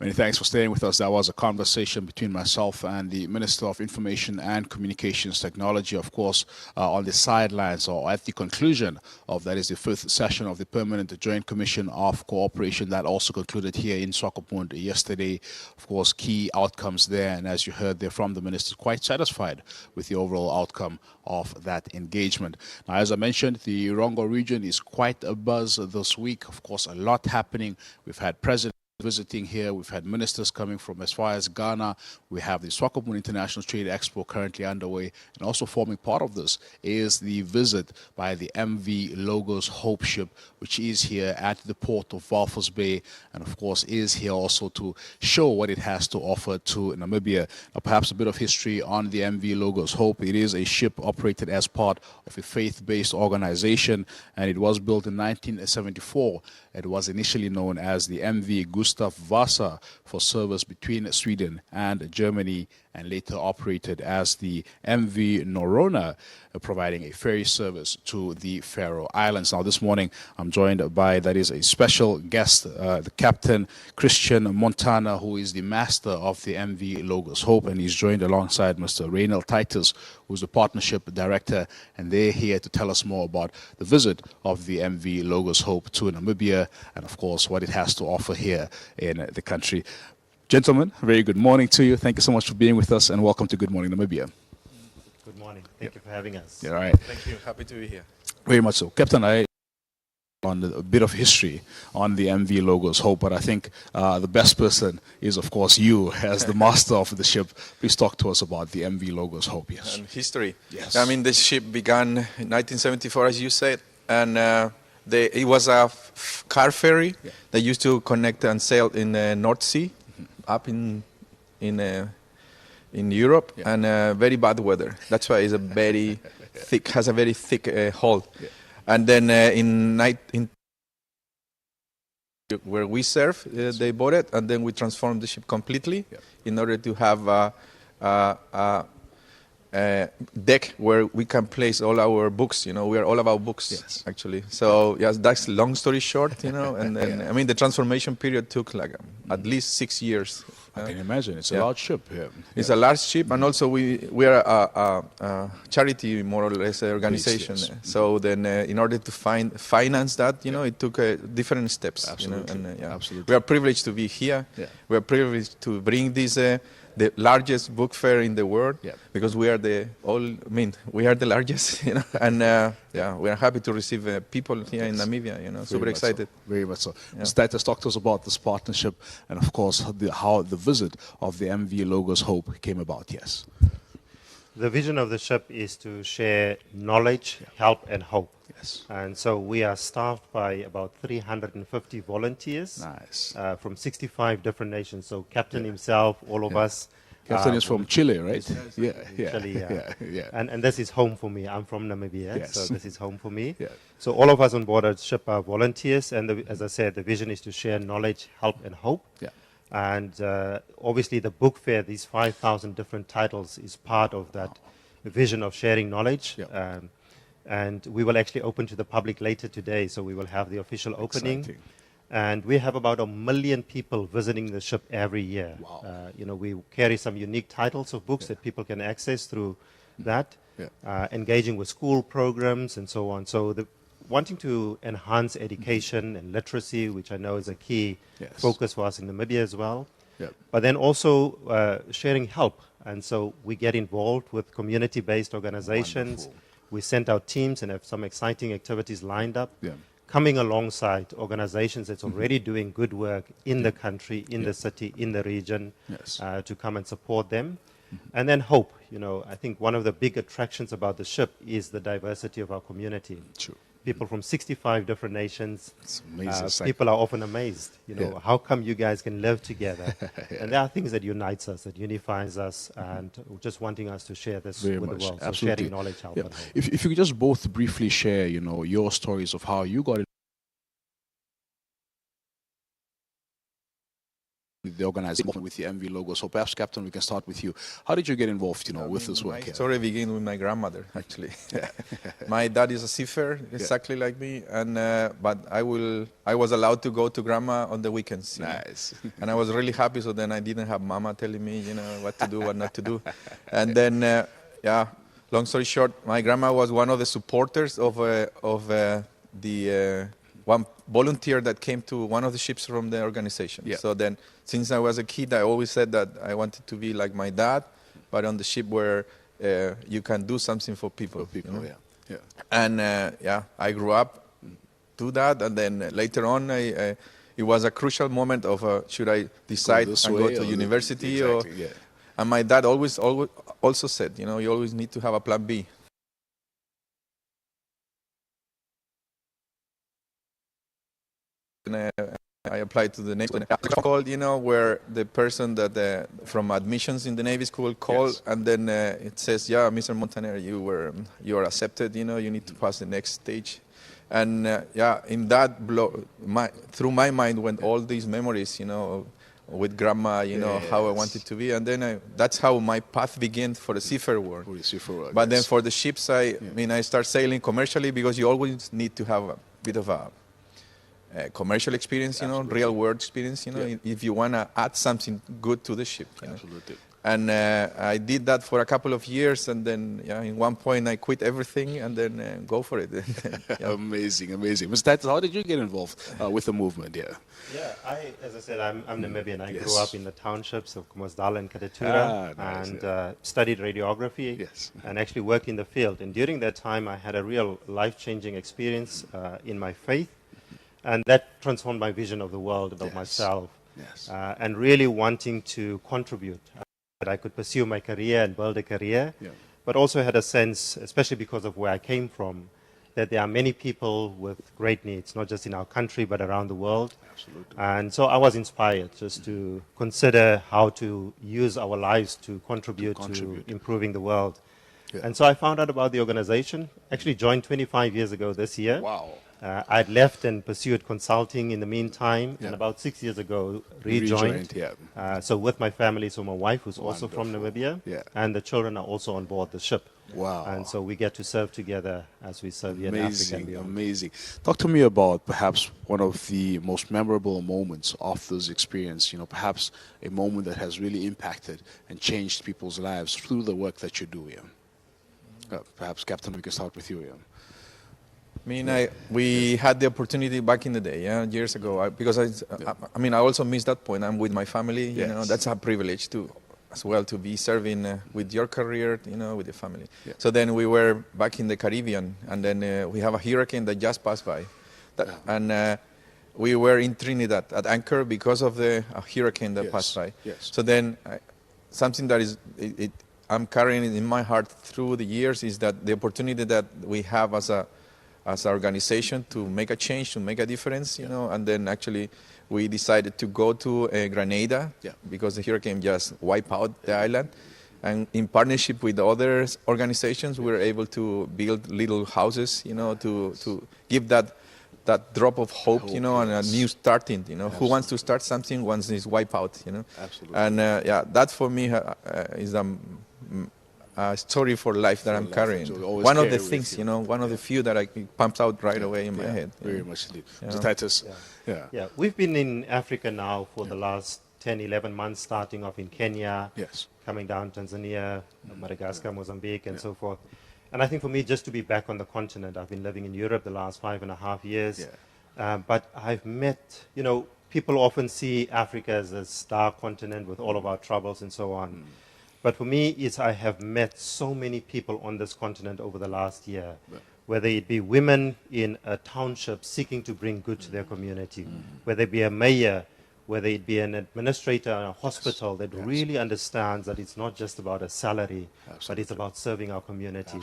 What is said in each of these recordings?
Many thanks for staying with us. That was a conversation between myself and the Minister of Information and Communications Technology, of course, on the sidelines or at the conclusion of that is the fifth session of the Permanent Joint Commission of Cooperation that also concluded here in Swakopmund yesterday. Of course, key outcomes there, and as you heard there from the Minister, quite satisfied with the overall outcome of that engagement. Now, as I mentioned, the Rongo region is quite abuzz this week. Of course, a lot happening. We've had presidents visiting here. We've had ministers coming from as far as Ghana. We have the Swakopmund International Trade Expo currently underway. And also forming part of this is the visit by the MV Logos Hope ship, which is here at the port of Walvis Bay, and of course is here also to show what it has to offer to Namibia. Now, perhaps a bit of history on the MV Logos Hope. It is a ship operated as part of a faith-based organization, and it was built in 1974. It was initially known as the MV Gustav Vasa for service between Sweden and Germany, and later operated as the MV Norona, providing a ferry service to the Faroe Islands. Now, this morning, I'm joined by, that is a special guest, the Captain Christian Montana, who is the master of the MV Logos Hope, and he's joined alongside Mr. Reynald Titus, who's the partnership director, and they're here to tell us more about the visit of the MV Logos Hope to Namibia, and of course, what it has to offer here in the country. Gentlemen, very good morning to you. Thank you so much for being with us, and welcome to Good Morning Namibia. Good morning. Thank you for having us. Yeah, all right. Thank you. Happy to be here. Very much so. Captain, I on a bit of history on the MV Logos Hope, but I think the best person is, of course, you as the master of the ship. Please talk to us about the MV Logos Hope. Yes. And history. Yes. I mean, the ship began in 1974, as you said, and it was a car ferry that used to connect and sail in the North Sea, up in Europe, and very bad weather. That's why it's a very thick, has a very thick hull. Yeah. And then in where we serve, they bought it, and then we transformed the ship completely in order to have a deck where we can place all our books. You know, we are all about books, actually. So yes, that's long story short. You know, and then I mean the transformation period took like at least 6 years. I can imagine. It's a large ship. Yeah. It's a large ship, and also we are a charity, more or less, organization. Yes. So then, in order to finance that, you know, it took different steps. Absolutely. You know, and, Absolutely. we are privileged to be here. Yeah. We are privileged to bring this the largest book fair in the world, because we are we are the largest, you know, and we are happy to receive people here in Namibia, you know, super excited. So. Very much so. Mr. Titus, talk to us about this partnership and, of course, how the visit of the MV Logos Hope came about. Yes. The vision of the ship is to share knowledge, help, and hope. Yes. And so we are staffed by about 350 volunteers. Nice. From 65 different nations. So Captain himself, all of us. Captain is from Chile, right? Chile, yeah. And this is home for me. I'm from Namibia, so this is home for me. Yeah. So all of us on board the ship are volunteers, and as I said, the vision is to share knowledge, help, and hope. Yeah. And obviously the book fair, these 5,000 different titles, is part of that vision of sharing knowledge. Yeah. And we will actually open to the public later today, so we will have the official opening. Exciting. And we have about 1 million people visiting the ship every year. Wow. You know, we carry some unique titles of books that people can access through that, engaging with school programs and so on. So wanting to enhance education and literacy, which I know is a key focus for us in Namibia as well. But then also sharing help. And so we get involved with community-based organizations. Wonderful. We sent out teams and have some exciting activities lined up. Yeah. Coming alongside organizations that's already doing good work in the country, in the city, in the region, to come and support them. And then hope. You know, I think one of the big attractions about the ship is the diversity of our community. True. People from 65 different nations. It's amazing. People are often amazed. You know, how come you guys can live together? And there are things that unites us, that unifies us, and just wanting us to share this with the world. So sharing knowledge, help, and hope. If you could just both briefly share, you know, your stories of how you got the organization with the MV logo. So perhaps, Captain, we can start with you. How did you get involved, with this work? My story begins with my grandmother, actually. My dad is a seafarer, exactly like me, and but I was allowed to go to grandma on the weekends. Nice. And I was really happy. So then I didn't have mama telling me, what to do, what not to do, and then long story short, my grandma was one of the supporters of the one volunteer that came to one of the ships from the organization. Yeah. So then, since I was a kid, I always said that I wanted to be like my dad, but on the ship where you can do something for people. Yeah. And I grew up to that, and then later on, it was a crucial moment of should I decide and go to university exactly, And my dad always also said, you always need to have a plan B. And I applied to the Navy school, where the person that from admissions in the Navy school called, and then it says, Mr. Montaner, you are accepted. You need to pass the next stage, and in that through my mind went all these memories, with grandma, how I wanted to be, and then that's how my path began for the seafarer world. But then for the ships, I start sailing commercially because you always need to have a bit of a commercial experience, real world experience, if you want to add something good to the ship. Absolutely. And I did that for a couple of years, and then in one point I quit everything and then go for it. Amazing. Mr. Titus, how did you get involved with the movement? As I said, I'm Namibian. I grew up in the townships of Komosdala and Katatura, and studied radiography, and actually worked in the field. And during that time, I had a real life-changing experience in my faith. And that transformed my vision of the world, about myself, and really wanting to contribute, that I could pursue my career and build a career, but also had a sense, especially because of where I came from, that there are many people with great needs, not just in our country, but around the world. Absolutely. And so I was inspired just to consider how to use our lives to contribute to improving the world. And so I found out about the organization, actually joined 25 years ago this year. Wow. I'd left and pursued consulting in the meantime, and about 6 years ago rejoined. So with my family, so my wife, who's also from Namibia, and the children are also on board the ship. Wow. And so we get to serve together as we serve here in Africa and beyond. Amazing. Talk to me about perhaps one of the most memorable moments of this experience, perhaps a moment that has really impacted and changed people's lives through the work that you do here. Perhaps, Captain, we can start with you. We had the opportunity back in the day, years ago, because I also missed that point. I'm with my family, that's a privilege too, as well, to be serving with your career, with your family. So then we were back in the Caribbean, and then we have a hurricane that just passed by. And we were in Trinidad at anchor because of the hurricane that passed by. So then something that I'm carrying in my heart through the years is that the opportunity that we have as an organization to make a change, to make a difference, and then actually we decided to go to Grenada because the hurricane just wiped out the island. And in partnership with other organizations, we were able to build little houses, to give that drop of hope, and a new starting, Who wants to start something once it's wiped out, Absolutely. And that for me is a story for life that I'm carrying. One of the things, one of the few that I pumped out right away in my head. Very much indeed. Mr. Titus. We've been in Africa now for the last 10, 11 months, starting off in Kenya, coming down Tanzania, Madagascar, Mozambique, and so forth. And I think for me, just to be back on the continent, I've been living in Europe the last 5.5 years. But I've met, people often see Africa as a star continent with all of our troubles and so on. But for me, I have met so many people on this continent over the last year, whether it be women in a township seeking to bring good to their community, whether it be a mayor, whether it be an administrator in a hospital that really understands that it's not just about a salary, but it's about serving our community.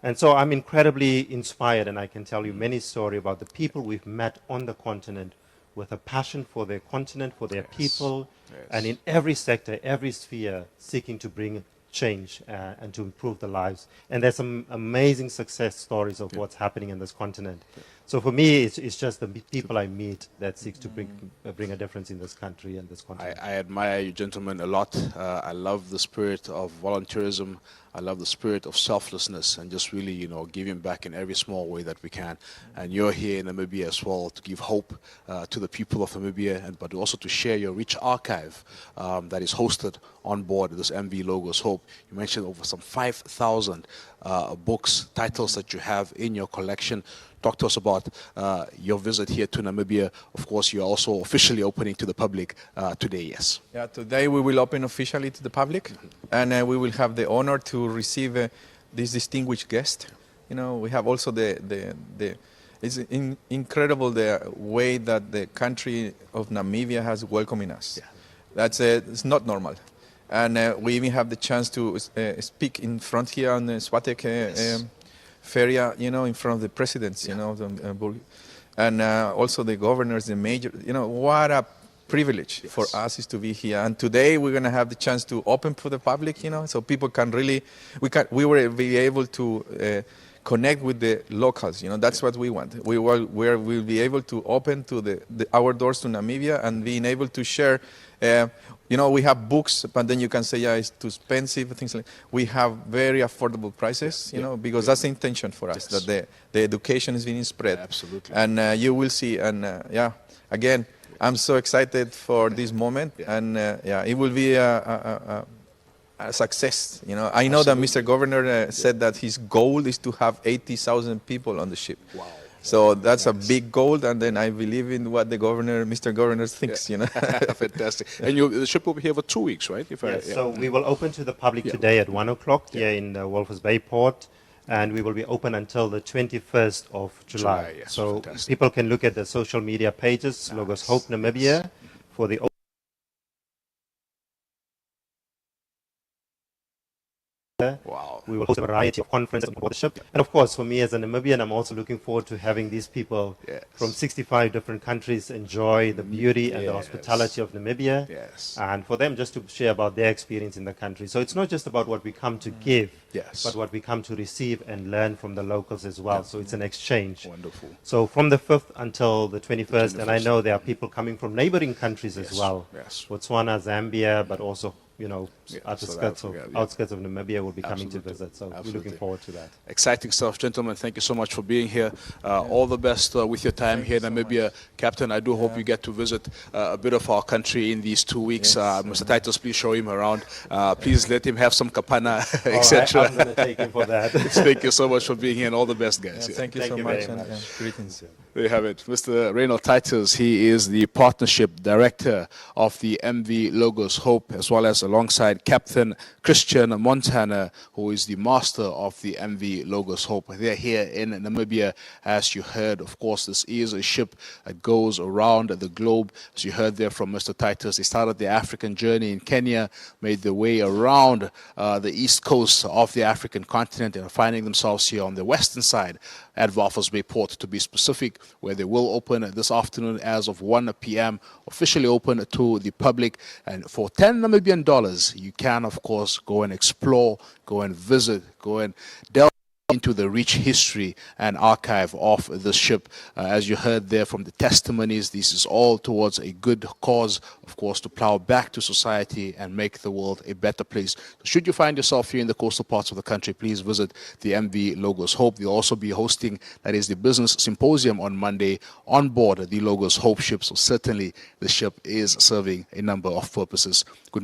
And so I'm incredibly inspired, and I can tell you many stories about the people we've met on the continent with a passion for their continent, for their people, and in every sector, every sphere, seeking to bring change and to improve the lives. And there's some amazing success stories of what's happening in this continent. So for me, it's just the people I meet that seeks to bring a difference in this country and this continent. I admire you gentlemen a lot. I love the spirit of volunteerism. I love the spirit of selflessness and just really, giving back in every small way that we can. And you're here in Namibia as well to give hope to the people of Namibia, but also to share your rich archive that is hosted on board this MV Logos Hope. You mentioned over some 5,000 books, titles that you have in your collection. Talk to us about your visit here to Namibia. Of course, you're also officially opening to the public today, yes? Yeah, today we will open officially to the public, and we will have the honor to receive this distinguished guest. We have also it's incredible the way that the country of Namibia has welcoming us. Yeah. It's not normal. And we even have the chance to speak in front here on the Swatek Feria, in front of the presidents, and also the governors, the major, what a privilege for us is to be here. And today we're going to have the chance to open for the public, so people can really, we will be able to connect with the locals, that's what we want. We'll be able to open to our doors to Namibia and being able to share. We have books, but then you can say, it's too expensive, things like that. We have very affordable prices, because that's the intention for us, that the education is being spread. Absolutely. And you will see, and again, I'm so excited for this moment, and it will be a success. I know that Mr. Governor said that his goal is to have 80,000 people on the ship. Wow. So that's a big goal, and then I believe in what Mr. Governor thinks. Fantastic. And the ship will be here for 2 weeks, right? So we will open to the public today at 1 o'clock here in the Walvis Bay Port, and we will be open until the 21st of July. So people can look at the social media pages, Logos Hope Namibia, for the Wow. We will host a variety of conferences on board the ship. And of course, for me as a Namibian, I'm also looking forward to having these people from 65 different countries enjoy the beauty and the hospitality of Namibia. Yes. And for them just to share about their experience in the country. So it's not just about what we come to give, but what we come to receive and learn from the locals as well. So it's an exchange. Wonderful. So from the 5th until the 21st, and I know there are people coming from neighboring countries as well. Yes. Botswana, Zambia, but also outskirts of Namibia will be coming to visit. So we're looking forward to that. Exciting stuff, gentlemen. Thank you so much for being here. All the best with your time here in Namibia. Captain, I do hope you get to visit a bit of our country in these 2 weeks. Mr. Titus, please show him around. Please let him have some kapana, etc. I'm going to take him for that. Thank you so much for being here, and all the best, guys. Thank you so much. And greetings. There you have it. Mr. Reynold Titus, he is the Partnership Director of the MV Logos Hope, as well as alongside Captain Christian Montana, who is the master of the MV Logos Hope. They're here in Namibia, as you heard. Of course, this is a ship that goes around the globe. As you heard there from Mr. Titus, they started their African journey in Kenya, made their way around the east coast of the African continent, and are finding themselves here on the western side at Walvis Bay Port, to be specific, where they will open this afternoon as of 1 p.m., officially open to the public. And for $10 Namibian, you can, of course, go and explore, go and visit, go and delve into the rich history and archive of the ship. As you heard there from the testimonies, this is all towards a good cause, of course, to plow back to society and make the world a better place. So should you find yourself here in the coastal parts of the country, please visit the MV Logos Hope. They'll also be hosting, that is, the business symposium on Monday on board the Logos Hope ship. So certainly the ship is serving a number of purposes. Good